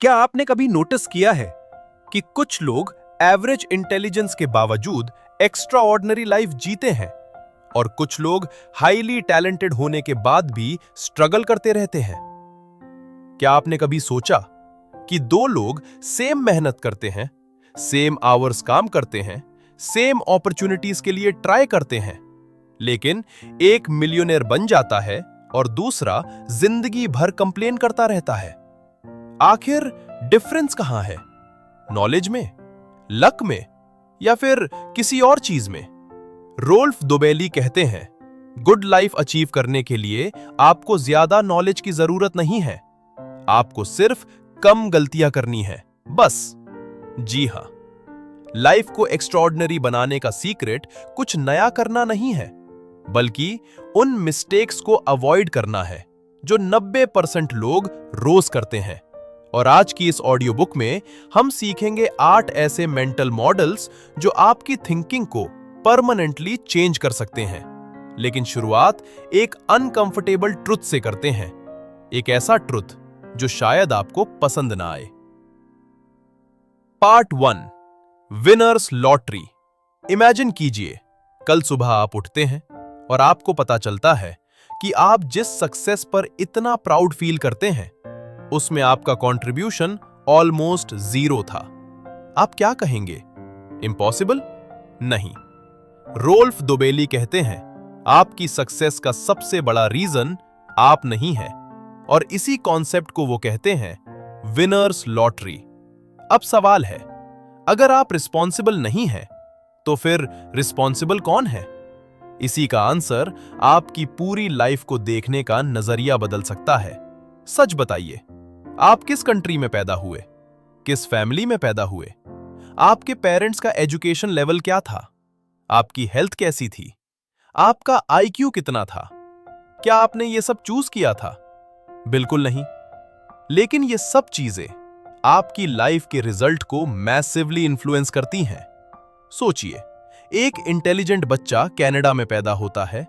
क्या आपने कभी नोटिस किया है कि कुछ लोग एवरेज इंटेलिजेंस के बावजूद एक्स्ट्रा ऑर्डिनरी लाइफ जीते हैं और कुछ लोग हाईली टैलेंटेड होने के बाद भी स्ट्रगल करते रहते हैं? क्या आपने कभी सोचा कि दो लोग सेम मेहनत करते हैं, सेम आवर्स काम करते हैं, सेम अपॉर्चुनिटीज के लिए ट्राई करते हैं, लेकिन एक मिलियनेयर बन जाता है और दूसरा जिंदगी भर कंप्लेन करता रहता है? आखिर डिफरेंस कहां है? नॉलेज में, लक में, या फिर किसी और चीज में? रोल्फ दोबेली कहते हैं, गुड लाइफ अचीव करने के लिए आपको ज्यादा नॉलेज की जरूरत नहीं है, आपको सिर्फ कम गलतियां करनी है, बस। जी हां, लाइफ को एक्स्ट्राऑर्डिनरी बनाने का सीक्रेट कुछ नया करना नहीं है, बल्कि उन मिस्टेक्स को अवॉइड करना है जो 90% लोग रोज करते हैं। और आज की इस ऑडियो बुक में हम सीखेंगे 8 ऐसे मेंटल मॉडल्स जो आपकी थिंकिंग को परमानेंटली चेंज कर सकते हैं। लेकिन शुरुआत एक अनकंफर्टेबल ट्रुथ से करते हैं, एक ऐसा ट्रुथ जो शायद आपको पसंद ना आए। Part 1, winners lottery. इमेजिन कीजिए, कल सुबह आप उठते हैं और आपको पता चलता है कि आप जिस सक्सेस पर इतना प्राउड फील करते हैं उसमें आपका कंट्रीब्यूशन ऑलमोस्ट 0 था। आप क्या कहेंगे? इम्पॉसिबल? नहीं। रोल्फ दोबेली कहते हैं, आपकी सक्सेस का सबसे बड़ा रीजन आप नहीं है, और इसी कॉन्सेप्ट को वो कहते हैं विनर्स लॉटरी। अब सवाल है, अगर आप रिस्पॉन्सिबल नहीं हैं, तो फिर रिस्पॉन्सिबल कौन है? इसी का आंसर आपकी पूरी लाइफ को देखने का नजरिया बदल सकता है। सच बताइए, आप किस कंट्री में पैदा हुए? किस फैमिली में पैदा हुए? आपके पेरेंट्स का एजुकेशन लेवल क्या था? आपकी हेल्थ कैसी थी? आपका आईक्यू कितना था? क्या आपने ये सब चूज किया था? बिल्कुल नहीं। लेकिन ये सब चीजें आपकी लाइफ के रिजल्ट को मैसिवली इन्फ्लुएंस करती हैं। सोचिए, एक इंटेलिजेंट बच्चा कनाडा में पैदा होता है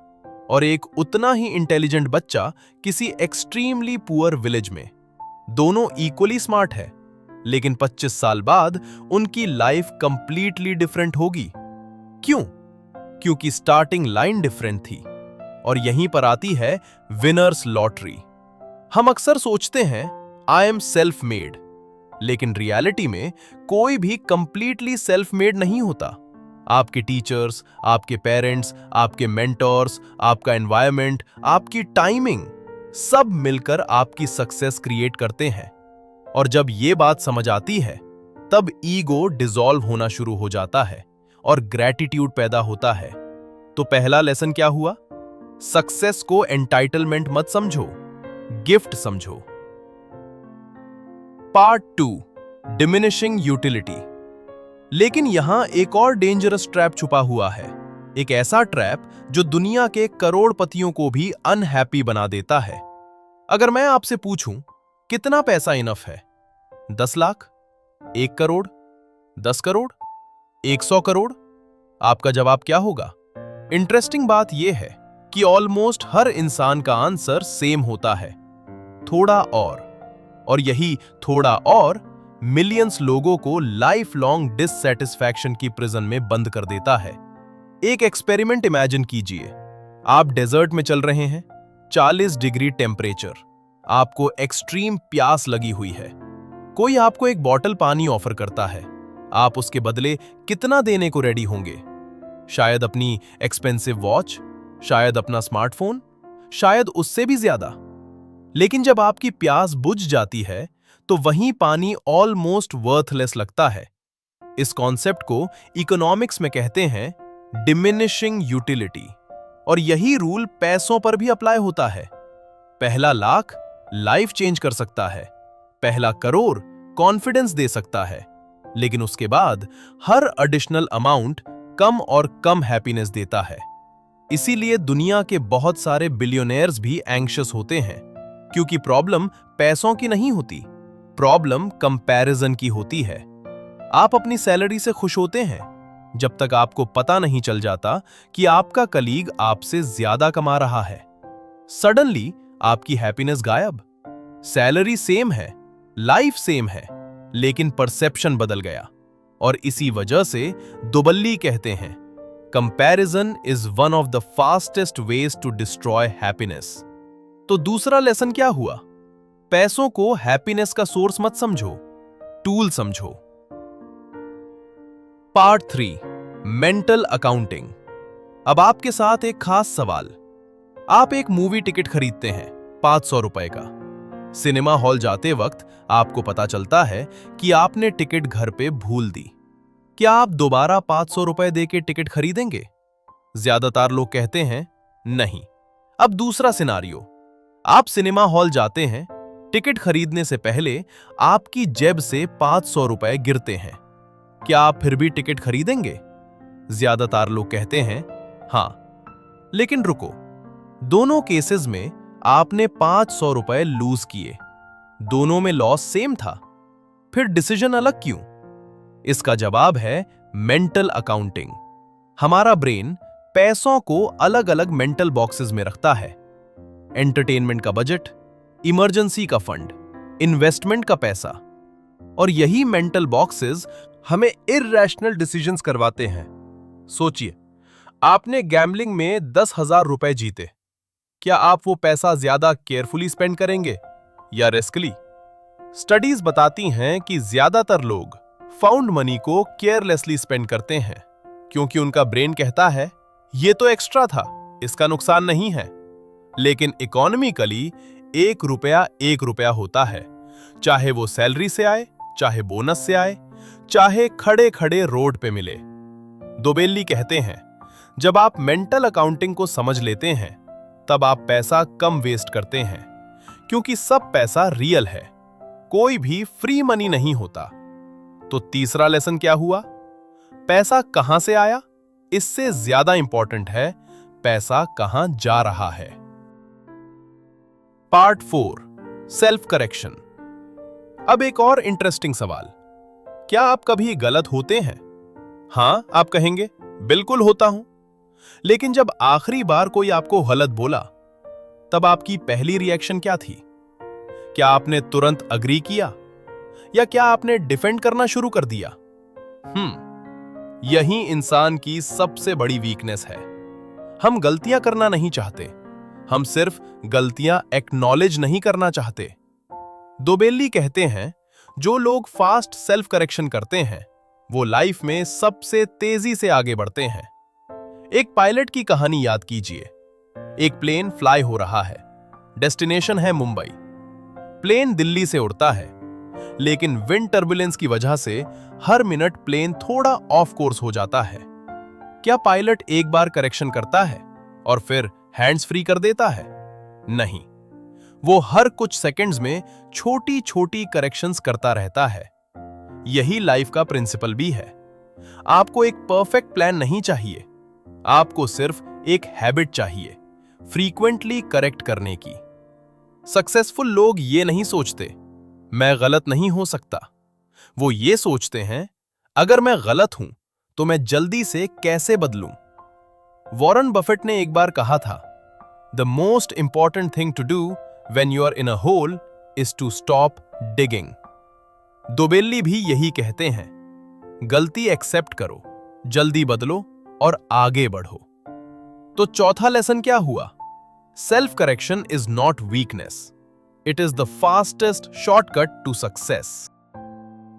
और एक उतना ही इंटेलिजेंट बच्चा किसी एक्सट्रीमली पुअर विलेज में। दोनों इक्वली स्मार्ट है, लेकिन 25 साल बाद उनकी लाइफ कंप्लीटली डिफरेंट होगी। क्यों? क्योंकि स्टार्टिंग लाइन डिफरेंट थी। और यहीं पर आती है विनर्स लॉटरी। हम अक्सर सोचते हैं आई एम सेल्फ मेड, लेकिन रियलिटी में कोई भी कंप्लीटली सेल्फ मेड नहीं होता। आपके टीचर्स, आपके पेरेंट्स, आपके मेंटोर्स, आपका एनवायरनमेंट, आपकी टाइमिंग, सब मिलकर आपकी सक्सेस क्रिएट करते हैं। और जब ये बात समझ आती है, तब ईगो डिसॉल्व होना शुरू हो जाता है और ग्रैटिट्यूड पैदा होता है। तो पहला लेसन क्या हुआ? सक्सेस को एंटाइटलमेंट मत समझो, गिफ्ट समझो। Part 2, diminishing utility. लेकिन यहां एक और डेंजरस ट्रैप छुपा हुआ है, एक ऐसा ट्रैप जो दुनिया के करोड़पतियों को भी अनहैप्पी बना देता है। अगर मैं आपसे पूछूं, कितना पैसा इनफ है? 10 लाख, 1 करोड़, 10 करोड़, 100 करोड़? आपका जवाब क्या होगा? इंटरेस्टिंग बात यह है कि ऑलमोस्ट हर इंसान का आंसर सेम होता है, थोड़ा और यही थोड़ा और मिलियंस लोगों को लाइफ लॉन्ग डिससैटिस्फैक्शन की प्रिजन में बंद कर देता है। एक एक्सपेरिमेंट इमेजिन कीजिए, आप डेजर्ट में चल रहे हैं, 40 डिग्री टेम्परेचर, आपको एक्सट्रीम प्यास लगी हुई है। कोई आपको एक बॉटल पानी ऑफर करता है, आप उसके बदले कितना देने को रेडी होंगे? शायद अपनी एक्सपेंसिव वॉच, शायद अपना स्मार्टफोन, शायद उससे भी ज्यादा। लेकिन जब आपकी प्यास बुझ जाती है, तो वहीं पानी ऑलमोस्ट वर्थलेस लगता है। इस कॉन्सेप्ट को इकोनॉमिक्स में कहते हैं डिमिनिशिंग यूटिलिटी, और यही रूल पैसों पर भी अप्लाई होता है। पहला लाख लाइफ चेंज कर सकता है, पहला करोड़ कॉन्फिडेंस दे सकता है, लेकिन उसके बाद हर एडिशनल अमाउंट कम और कम हैप्पीनेस देता है। इसीलिए दुनिया के बहुत सारे बिलियनियर्स भी एंग्शियस होते हैं, क्योंकि प्रॉब्लम पैसों की नहीं होती, प्रॉब्लम कंपैरिजन की होती है। आप अपनी सैलरी से खुश होते हैं जब तक आपको पता नहीं चल जाता कि आपका कलीग आपसे ज्यादा कमा रहा है। सडनली आपकी हैप्पीनेस गायब। सैलरी सेम है, लाइफ सेम है, लेकिन परसेप्शन बदल गया। और इसी वजह से दुबल्ली कहते हैं, comparison is one of the fastest ways to destroy happiness. तो दूसरा लेसन क्या हुआ? पैसों को हैप्पीनेस का सोर्स मत समझो, टूल समझो। Part 3, mental accounting. अब आपके साथ एक खास सवाल। आप एक मूवी टिकट खरीदते हैं 500 रुपए का। सिनेमा हॉल जाते वक्त आपको पता चलता है कि आपने टिकट घर पे भूल दी। क्या आप दोबारा 500 रुपए देके टिकट खरीदेंगे? ज्यादातर लोग कहते हैं नहीं। अब दूसरा सिनारियो, आप सिनेमा हॉल जाते हैं, टिकट खरीदने से पहले आपकी जेब से 500 रुपए गिरते हैं। क्या आप फिर भी टिकट खरीदेंगे? ज्यादातर लोग कहते हैं हां। लेकिन रुको, दोनों केसेस में आपने 500 रुपए लूज किए, दोनों में लॉस सेम था, फिर डिसीजन अलग क्यों? इसका जवाब है मेंटल अकाउंटिंग। हमारा ब्रेन पैसों को अलग अलग मेंटल बॉक्सेस में रखता है। एंटरटेनमेंट का बजट, इमरजेंसी का फंड, इन्वेस्टमेंट का पैसा। और यही मेंटल बॉक्सेस हमें इरैशनल डिसीजंस करवाते हैं। सोचिए, आपने गैम्बलिंग में 10,000 रुपए जीते। क्या आप वो पैसा ज्यादा केयरफुली स्पेंड करेंगे या रिस्कली? स्टडीज बताती हैं कि ज्यादातर लोग फाउंड मनी को केयरलेसली स्पेंड करते हैं, क्योंकि उनका ब्रेन कहता है ये तो एक्स्ट्रा था, इसका नुकसान नहीं है। लेकिन इकोनॉमिकली 1 रुपया होता है, चाहे वो सैलरी से आए, चाहे बोनस से आए, चाहे खड़े खड़े रोड पे मिले। दुबेली कहते हैं, जब आप मेंटल अकाउंटिंग को समझ लेते हैं, तब आप पैसा कम वेस्ट करते हैं, क्योंकि सब पैसा रियल है, कोई भी फ्री मनी नहीं होता। तो तीसरा लेसन क्या हुआ? पैसा कहां से आया, इससे ज्यादा इंपॉर्टेंट है पैसा कहां जा रहा है। Part 4, self correction. अब एक और इंटरेस्टिंग सवाल, क्या आप कभी गलत होते हैं? हां, आप कहेंगे बिल्कुल होता हूं। लेकिन जब आखिरी बार कोई आपको गलत बोला, तब आपकी पहली रिएक्शन क्या थी? क्या आपने तुरंत अग्री किया या क्या आपने डिफेंड करना शुरू कर दिया? यही इंसान की सबसे बड़ी वीकनेस है। हम गलतियां करना नहीं चाहते, हम सिर्फ गलतियां एक्नॉलेज नहीं करना चाहते। दुबेली कहते हैं, जो लोग फास्ट सेल्फ करेक्शन करते हैं, वो लाइफ में सबसे तेजी से आगे बढ़ते हैं। एक पायलट की कहानी याद कीजिए। एक प्लेन फ्लाई हो रहा है, डेस्टिनेशन है मुंबई। प्लेन दिल्ली से उड़ता है, लेकिन विंड टर्बुलेंस की वजह से हर मिनट प्लेन थोड़ा ऑफ कोर्स हो जाता है। क्या पायलट एक बार करेक्शन करता है और फिर हैंड्स फ्री कर देता है? नहीं, वो हर कुछ सेकंड्स में छोटी छोटी करेक्शंस करता रहता है। यही लाइफ का प्रिंसिपल भी है। आपको एक परफेक्ट प्लान नहीं चाहिए, आपको सिर्फ एक हैबिट चाहिए, फ्रीक्वेंटली करेक्ट करने की। सक्सेसफुल लोग ये नहीं सोचते मैं गलत नहीं हो सकता, वो ये सोचते हैं अगर मैं गलत हूं तो मैं जल्दी से कैसे बदलूं। वॉरेन बफेट ने एक बार कहा था, the most important thing to do when you are in a hole is to stop digging. दुबेली भी यही कहते हैं, गलती एक्सेप्ट करो, जल्दी बदलो और आगे बढ़ो। तो चौथा लेसन क्या हुआ? Self correction is not weakness, it is the fastest shortcut to success.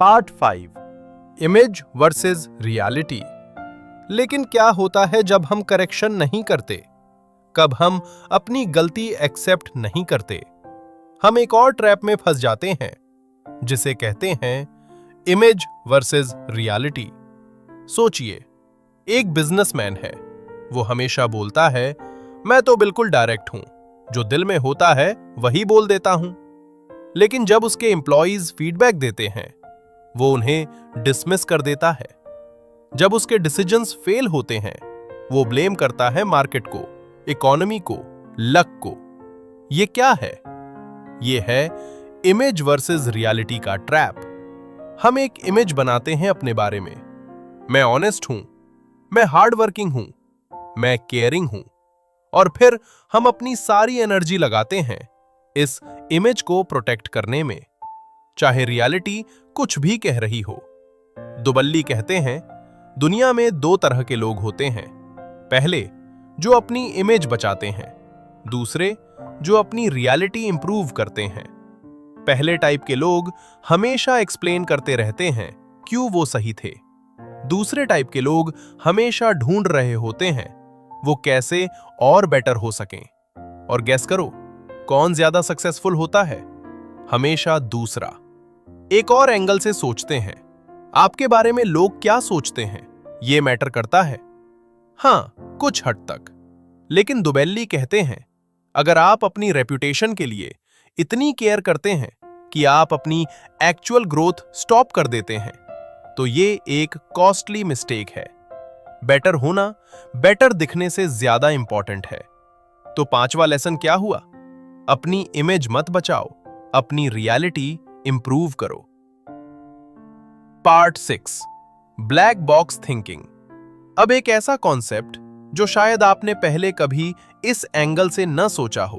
Part 5, image versus reality. लेकिन क्या होता है जब हम करेक्शन नहीं करते? कब हम अपनी गलती एक्सेप्ट नहीं करते? हम एक और ट्रैप में फंस जाते हैं, जिसे कहते हैं इमेज वर्सेस रियलिटी। सोचिए, एक बिजनेसमैन है, वो हमेशा बोलता है मैं तो बिल्कुल डायरेक्ट हूं, जो दिल में होता है वही बोल देता हूं। लेकिन जब उसके एम्प्लॉइज फीडबैक देते हैं, वो उन्हें डिसमिस कर देता है। जब उसके डिसीजंस फेल होते हैं, वो ब्लेम करता है मार्केट को, इकोनॉमी को, लक को। ये क्या है? ये है इमेज वर्सेस रियलिटी का ट्रैप। हम एक इमेज बनाते हैं अपने बारे में, मैं ऑनेस्ट हूं, मैं हार्ड वर्किंग हूं, मैं केयरिंग हूं, और फिर हम अपनी सारी एनर्जी लगाते हैं इस इमेज को प्रोटेक्ट करने में। चाहे रियलिटी कुछ भी कह रही हो। दुबल्ली कहते हैं, दुनिया में दो तरह के लोग होते हैं। पहले, जो अपनी इमेज बचाते हैं। दूसरे, जो अपनी रियलिटी इंप्रूव करते हैं। पहले टाइप के लोग हमेशा एक्सप्लेन करते रहते हैं क्यों वो सही थे। दूसरे टाइप के लोग हमेशा ढूंढ रहे होते हैं वो कैसे और बेटर हो सकें। और गेस करो, कौन ज्यादा सक्सेसफुल होता है? हमेशा दूसरा। एक और एंगल से सोचते हैं, आपके बारे में लोग क्या सोचते हैं ये मैटर करता है? हाँ, कुछ हद तक। लेकिन दुबेल्ली कहते हैं, अगर आप अपनी रेपुटेशन के लिए इतनी केयर करते हैं कि आप अपनी एक्चुअल ग्रोथ स्टॉप कर देते हैं, तो ये एक कॉस्टली मिस्टेक है। बेटर होना बेटर दिखने से ज्यादा इंपॉर्टेंट है। तो पांचवा लेसन क्या हुआ? अपनी इमेज मत बचाओ, अपनी रियलिटी इंप्रूव करो। Part 6, black box thinking. अब एक ऐसा कॉन्सेप्ट जो शायद आपने पहले कभी इस एंगल से न सोचा हो।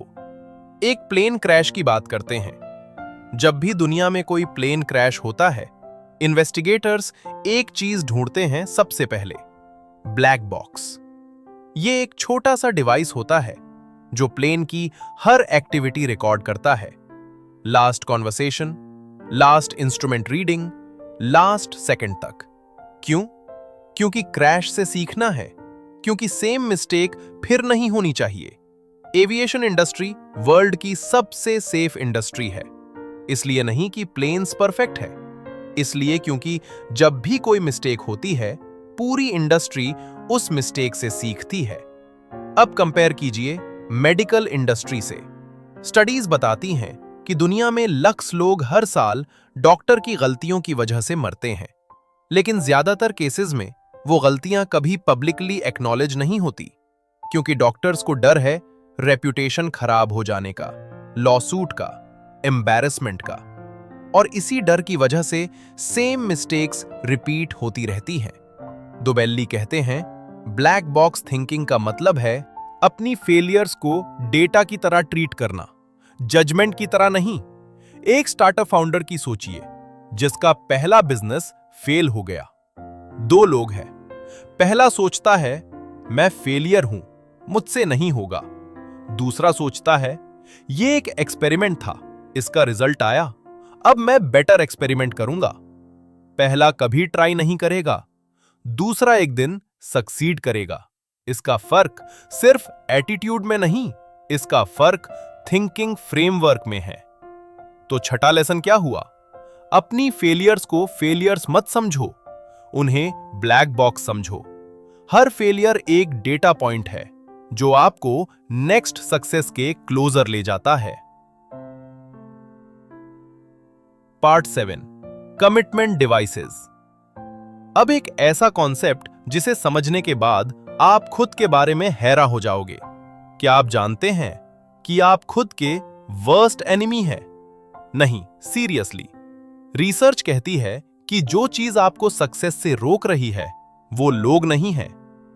एक प्लेन क्रैश की बात करते हैं। जब भी दुनिया में कोई प्लेन क्रैश होता है, इन्वेस्टिगेटर्स एक चीज ढूंढते हैं सबसे पहले, ब्लैक बॉक्स। ये एक छोटा सा डिवाइस होता है जो प्लेन की हर एक्टिविटी रिकॉर्ड करता है। Last conversation, last instrument reading, last second तक। क्यों? क्योंकि क्रैश से सीखना है, क्योंकि सेम मिस्टेक फिर नहीं होनी चाहिए। एविएशन इंडस्ट्री वर्ल्ड की सबसे सेफ इंडस्ट्री है, इसलिए नहीं कि प्लेन्स परफेक्ट है, इसलिए क्योंकि जब भी कोई मिस्टेक होती है, पूरी इंडस्ट्री उस मिस्टेक से सीखती है। अब कंपेयर कीजिए मेडिकल इंडस्ट्री से। स्टडीज बताती हैं कि दुनिया में लाख लोग हर साल डॉक्टर की गलतियों की वजह से मरते हैं, लेकिन ज्यादातर केसेस में वो गलतियां कभी पब्लिकली एक्नॉलेज नहीं होती, क्योंकि डॉक्टर्स को डर है रेप्यूटेशन खराब हो जाने का, लॉसूट का, एम्बैरेसमेंट का। और इसी डर की वजह से सेम मिस्टेक्स रिपीट होती रहती हैं। दुबेल्ली कहते हैं, ब्लैक बॉक्स थिंकिंग का मतलब है अपनी फेलियर्स को डेटा की तरह ट्रीट करना, जजमेंट की तरह नहीं। एक स्टार्टअप फाउंडर की सोचिए, जिसका पहला बिजनेस फेल हो गया। दो लोग हैं। पहला सोचता है, मैं फेलियर हूं, मुझसे नहीं होगा। दूसरा सोचता है, ये एक एक्सपेरिमेंट था, इसका रिजल्ट आया, अब मैं बेटर एक्सपेरिमेंट करूंगा। पहला कभी ट्राई नहीं करेगा, दूसरा एक दिन सक्सीड करेगा। इसका फर्क सिर्फ एटीट्यूड में नहीं, इसका फर्क थिंकिंग फ्रेमवर्क में है। तो छठा लेसन क्या हुआ? अपनी फेलियर्स को फेलियर्स मत समझो, उन्हें ब्लैक बॉक्स समझो। हर फेलियर एक डेटा पॉइंट है जो आपको नेक्स्ट सक्सेस के क्लोजर ले जाता है। Part 7, commitment devices. अब एक ऐसा कॉन्सेप्ट जिसे समझने के बाद आप खुद के बारे में हैरान हो जाओगे। क्या आप जानते हैं कि आप खुद के वर्स्ट एनिमी हैं? नहीं, सीरियसली। रिसर्च कहती है कि जो चीज आपको सक्सेस से रोक रही है वो लोग नहीं है,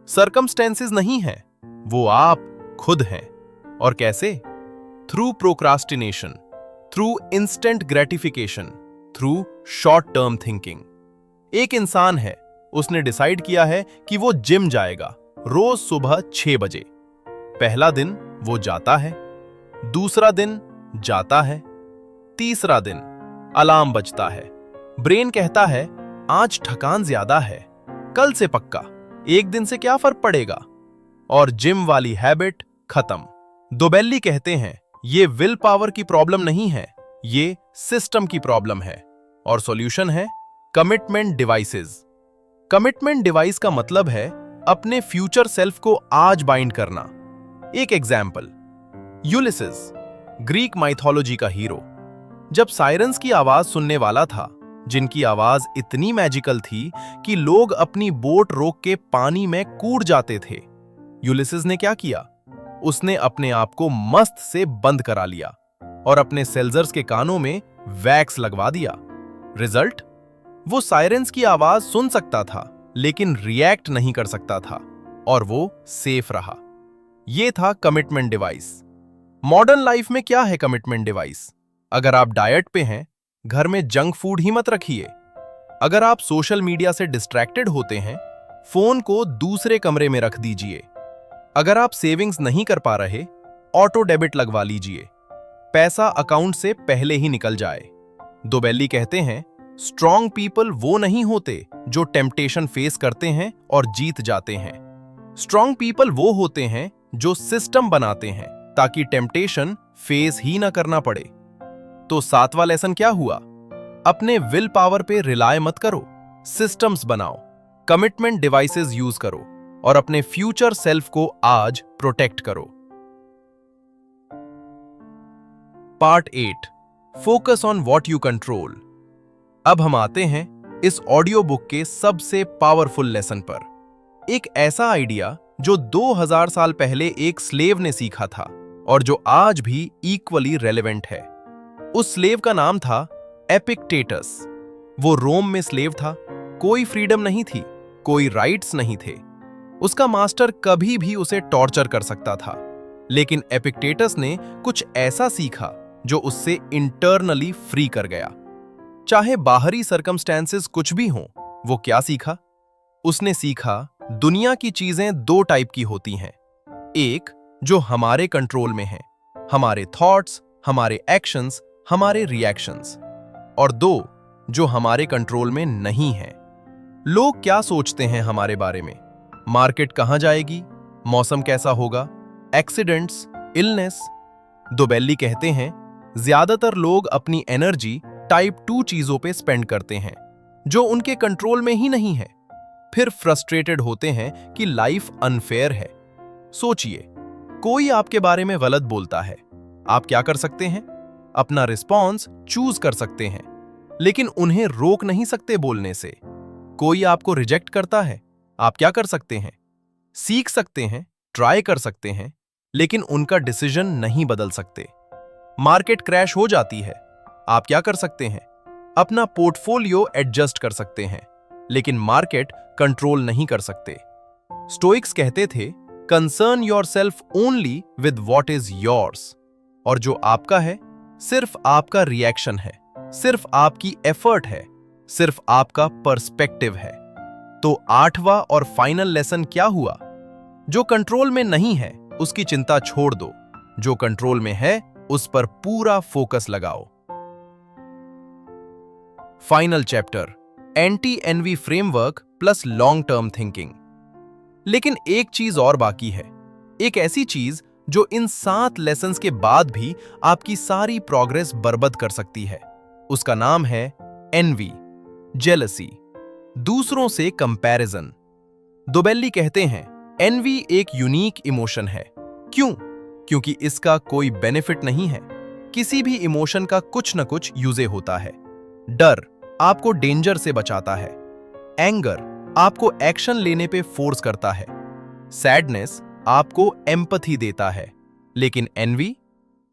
सर्कमस्टेंसेस नहीं है, वो आप खुद हैं। और कैसे? Through procrastination, through instant gratification, through short term thinking. एक इंसान है, उसने डिसाइड किया है कि वो जिम जाएगा रोज सुबह 6 बजे। पहला दिन वो जाता है, दूसरा दिन जाता है, तीसरा दिन अलार्म बजता है। ब्रेन कहता है आज थकान ज्यादा है, कल से पक्का, एक दिन से क्या फर्क पड़ेगा, और जिम वाली हैबिट खत्म। दुबेल्ली कहते हैं ये विल पावर की प्रॉब्लम नहीं है, ये सिस्टम की प्रॉब्लम है। और सॉल्यूशन है कमिटमेंट डिवाइसेस। कमिटमेंट डिवाइस का मतलब है अपने फ्यूचर सेल्फ को आज बाइंड करना। एक एग्जाम्पल, यूलिसिस, ग्रीक माइथोलॉजी का हीरो, जब साइरन्स की आवाज सुनने वाला था, जिनकी आवाज इतनी मैजिकल थी कि लोग अपनी बोट रोक के पानी में कूद जाते थे, यूलिसिस ने क्या किया? उसने अपने आप को मस्त से बंद करा लिया और अपने सेल्जर्स के कानों में वैक्स लगवा दिया। रिजल्ट? वो साइरन्स की आवाज सुन सकता था लेकिन रिएक्ट नहीं कर सकता था और वो सेफ रहा। ये था कमिटमेंट डिवाइस। मॉडर्न लाइफ में क्या है कमिटमेंट डिवाइस? अगर आप डाइट पे हैं, घर में जंक फूड ही मत रखिए। अगर आप सोशल मीडिया से डिस्ट्रैक्टेड होते हैं, फोन को दूसरे कमरे में रख दीजिए। अगर आप सेविंग्स नहीं कर पा रहे, ऑटो डेबिट लगवा लीजिए। पैसा अकाउंट से पहले ही निकल जाए। दोबेली कहते हैं, स्ट्रॉन्ग पीपल वो नहीं होते जो टेम्पटेशन फेस करते हैं और जीत जाते हैं। स्ट्रॉन्ग पीपल वो होते हैं जो सिस्टम बनाते हैं ताकि टेम्पटेशन फेस ही ना करना पड़े। तो 7वां लेसन क्या हुआ? अपने विल पावर पे रिलाय मत करो, सिस्टम्स बनाओ, कमिटमेंट डिवाइसेस यूज करो और अपने फ्यूचर सेल्फ को आज प्रोटेक्ट करो। Part 8, focus on what you control. अब हम आते हैं इस ऑडियो बुक के सबसे पावरफुल लेसन पर। एक ऐसा आइडिया जो 2000 साल पहले एक स्लेव ने सीखा था और जो आज भी इक्वली रेलेवेंट है। उस स्लेव का नाम था एपिक्टेटस। वो रोम में स्लेव था, कोई फ्रीडम नहीं थी, कोई राइट्स नहीं थे। उसका मास्टर कभी भी उसे टॉर्चर कर सकता था, लेकिन एपिक्टेटस ने कुछ ऐसा सीखा जो उससे इंटरनली फ्री कर गया। चाहे बाहरी सर्कमस्टेंसेस कुछ भी हों, वो क्या सीखा? उसने सीखा दुनिया की चीजें 2 टाइप की होती हैं। एक जो हमारे कंट्रोल में है, हमारे थॉट्स, हमारे एक्शंस, हमारे रिएक्शंस, और 2 जो हमारे कंट्रोल में नहीं है। लोग क्या सोचते हैं हमारे बारे में? मार्केट कहां जाएगी, मौसम कैसा होगा, एक्सीडेंट्स, इलनेस। दोबेली कहते हैं, ज्यादातर लोग अपनी एनर्जी टाइप 2 चीजों पे स्पेंड करते हैं जो उनके कंट्रोल में ही नहीं है। फिर फ्रस्ट्रेटेड होते हैं कि लाइफ अनफेयर है। सोचिए, कोई आपके बारे में गलत बोलता है, आप क्या कर सकते हैं? अपना रिस्पॉन्स चूज कर सकते हैं, लेकिन उन्हें रोक नहीं सकते बोलने से। कोई आपको रिजेक्ट करता है, आप क्या कर सकते हैं? सीख सकते हैं, ट्राई कर सकते हैं, लेकिन उनका डिसीजन नहीं बदल सकते। मार्केट क्रैश हो जाती है, आप क्या कर सकते हैं? अपना पोर्टफोलियो एडजस्ट कर सकते हैं, लेकिन मार्केट कंट्रोल नहीं कर सकते। स्टोइक्स कहते थे, concern yourself only with what is yours. और जो आपका है, सिर्फ आपका रिएक्शन है, सिर्फ आपकी एफर्ट है, सिर्फ आपका पर्सपेक्टिव है। तो 8वां और फाइनल लेसन क्या हुआ? जो कंट्रोल में नहीं है उसकी चिंता छोड़ दो, जो कंट्रोल में है उस पर पूरा फोकस लगाओ। Final chapter, anti envy framework plus long term thinking. लेकिन एक चीज और बाकी है, एक ऐसी चीज जो इन 7 लेसन्स के बाद भी आपकी सारी प्रोग्रेस बर्बाद कर सकती है। उसका नाम है एनवी, जेलसी, दूसरों से कंपैरिजन। दोबेली कहते हैं, एनवी एक यूनिक इमोशन है। क्यों? क्योंकि इसका कोई बेनिफिट नहीं है। किसी भी इमोशन का कुछ न कुछ यूजे होता है। डर आपको डेंजर से बचाता है, एंगर आपको एक्शन लेने पे फोर्स करता है, सैडनेस आपको एम्पैथी देता है, लेकिन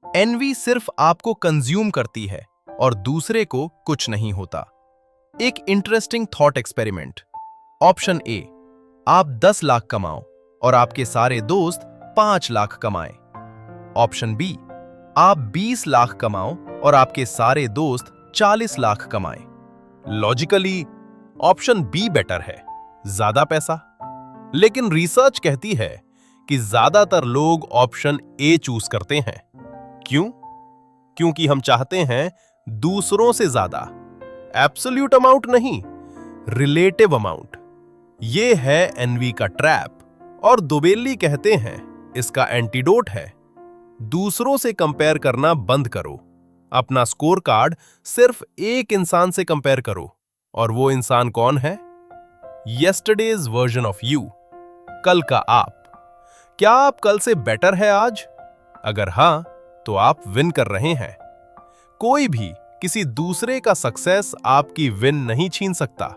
एनवी सिर्फ आपको कंज्यूम करती है और दूसरे को कुछ नहीं होता। एक interesting thought experiment. Option A, आप 10 लाख कमाओ और आपके सारे दोस्त 5 लाख कमाएं। ऑप्शन बी, आप 20 लाख कमाओ और आपके सारे दोस्त 40 लाख कमाएं। लॉजिकली ऑप्शन बी बेटर है, ज्यादा पैसा। लेकिन रिसर्च कहती है कि ज्यादातर लोग ऑप्शन ए चूज करते हैं। क्यों? क्योंकि हम चाहते हैं दूसरों से ज्यादा। एब्सोल्यूट अमाउंट नहीं, रिलेटिव अमाउंट। ये है एनवी का ट्रैप और दोबेली कहते हैं इसका एंटीडोट है, दूसरों से कंपेयर करना बंद करो। अपना स्कोर कार्ड सिर्फ एक इंसान से कंपेयर करो, और वो इंसान कौन है? यस्टरडेज वर्जन ऑफ यू, कल का आप। क्या आप कल से बेटर है आज? अगर हां, तो आप विन कर रहे हैं। कोई भी किसी दूसरे का सक्सेस आपकी विन नहीं छीन सकता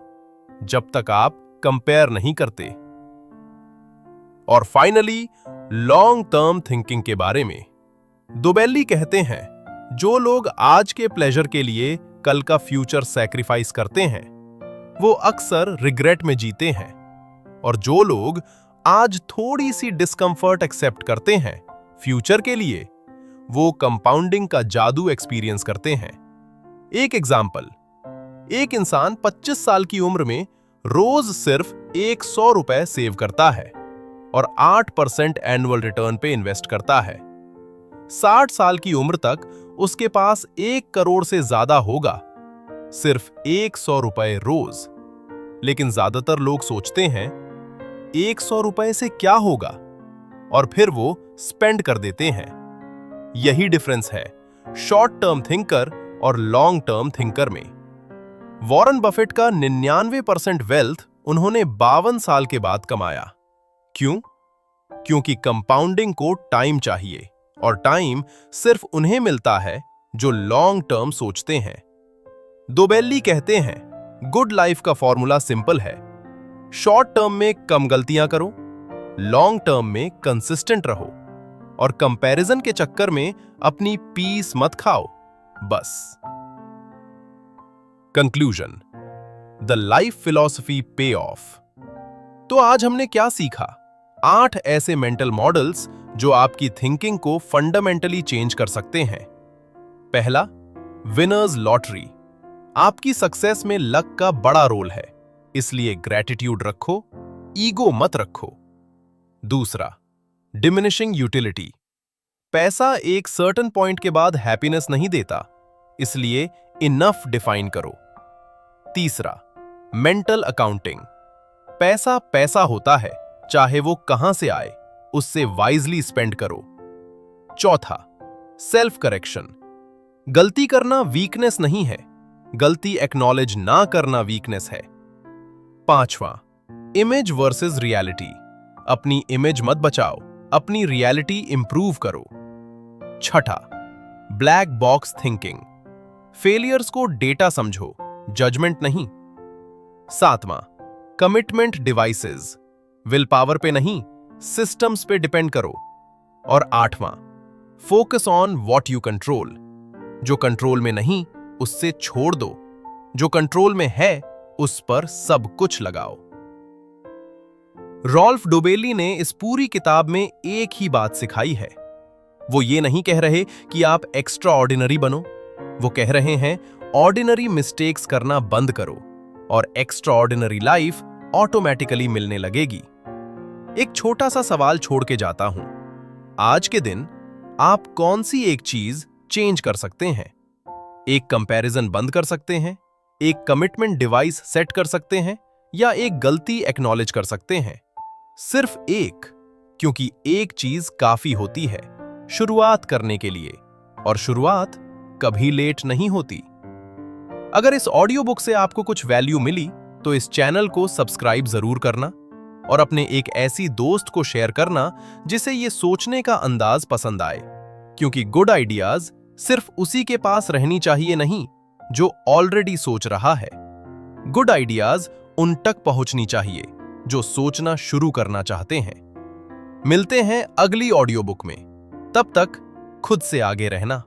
जब तक आप कंपेयर नहीं करते। और फाइनली, लॉन्ग टर्म थिंकिंग के बारे में दोबेली कहते हैं, जो लोग आज के प्लेजर के लिए कल का फ्यूचर सैक्रिफाइस करते हैं, वो अक्सर रिग्रेट में जीते हैं। और जो लोग आज थोड़ी सी डिस्कंफर्ट एक्सेप्ट करते हैं फ्यूचर के लिए, वो कंपाउंडिंग का जादू एक्सपीरियंस करते हैं। एक एग्जाम्पल, एक इंसान 25 साल की उम्र में रोज सिर्फ 100 रुपए सेव करता है और 8% एनुअल रिटर्न पे इन्वेस्ट करता है। 60 साल की उम्र तक उसके पास 1 करोड़ से ज्यादा होगा, सिर्फ 100 रुपए रोज। लेकिन ज्यादातर लोग सोचते हैं 100 रुपए से क्या होगा और फिर वो स्पेंड कर देते हैं। यही डिफरेंस है शॉर्ट टर्म थिंकर और लॉन्ग टर्म थिंकर में। वॉरेन बफेट का 99% वेल्थ उन्होंने 52 साल के बाद कमाया। क्यों? क्योंकि कंपाउंडिंग को टाइम चाहिए और टाइम सिर्फ उन्हें मिलता है जो लॉन्ग टर्म सोचते हैं। दोबेल्ली कहते हैं, गुड लाइफ का फॉर्मूला सिंपल है, शॉर्ट टर्म में कम गलतियां करो, लॉन्ग टर्म में कंसिस्टेंट रहो और कंपैरिजन के चक्कर में अपनी पीस मत खाओ, बस। कंक्लूजन, द लाइफ फिलॉसफी पे ऑफ। तो आज हमने क्या सीखा? 8 ऐसे मेंटल मॉडल्स जो आपकी थिंकिंग को फंडामेंटली चेंज कर सकते हैं। पहला, विनर्स लॉटरी। आपकी सक्सेस में लक का बड़ा रोल है, इसलिए ग्रैटिट्यूड रखो, ईगो मत रखो। दूसरा, डिमिनिशिंग यूटिलिटी। पैसा एक सर्टेन पॉइंट के बाद हैप्पीनेस नहीं देता, इसलिए इनफ डिफाइन करो। तीसरा, मेंटल अकाउंटिंग। पैसा पैसा होता है, चाहे वो कहां से आए, उससे वाइजली स्पेंड करो। चौथा, सेल्फ करेक्शन। गलती करना वीकनेस नहीं है, गलती एक्नॉलेज ना करना वीकनेस है। पांचवा, इमेज वर्सेस रियलिटी। अपनी इमेज मत बचाओ, अपनी रियलिटी इंप्रूव करो। छठा, ब्लैक बॉक्स थिंकिंग। फेलियर्स को डेटा समझो, जजमेंट नहीं। सातवां, कमिटमेंट डिवाइसेस। विल पावर पे नहीं, सिस्टम्स पे डिपेंड करो। और आठवां, focus on what you control. जो कंट्रोल में नहीं, उससे छोड़ दो, जो कंट्रोल में है उस पर सब कुछ लगाओ। रॉल्फ डोबेली ने इस पूरी किताब में एक ही बात सिखाई है। वो ये नहीं कह रहे कि आप एक्स्ट्रा ऑर्डिनरी बनो, वो कह रहे हैं ऑर्डिनरी मिस्टेक्स करना बंद करो और एक्स्ट्रा ऑर्डिनरी लाइफ ऑटोमेटिकली मिलने लगेगी। एक छोटा सा सवाल छोड़ के जाता हूं, आज के दिन आप कौन सी एक चीज चेंज कर सकते हैं? एक कंपैरिजन बंद कर सकते हैं, एक कमिटमेंट डिवाइस सेट कर सकते हैं, या एक गलती एक्नॉलेज कर सकते हैं? सिर्फ एक, क्योंकि एक चीज काफी होती है शुरुआत करने के लिए, और शुरुआत कभी लेट नहीं होती। अगर इस ऑडियो बुक से आपको कुछ वैल्यू मिली तो इस चैनल को सब्सक्राइब जरूर करना और अपने एक ऐसी दोस्त को शेयर करना जिसे ये सोचने का अंदाज पसंद आए, क्योंकि गुड आइडियाज सिर्फ उसी के पास रहनी चाहिए नहीं जो ऑलरेडी सोच रहा है। गुड आइडियाज उन तक पहुंचनी चाहिए जो सोचना शुरू करना चाहते हैं। मिलते हैं अगली ऑडियो बुक में, तब तक खुद से आगे रहना।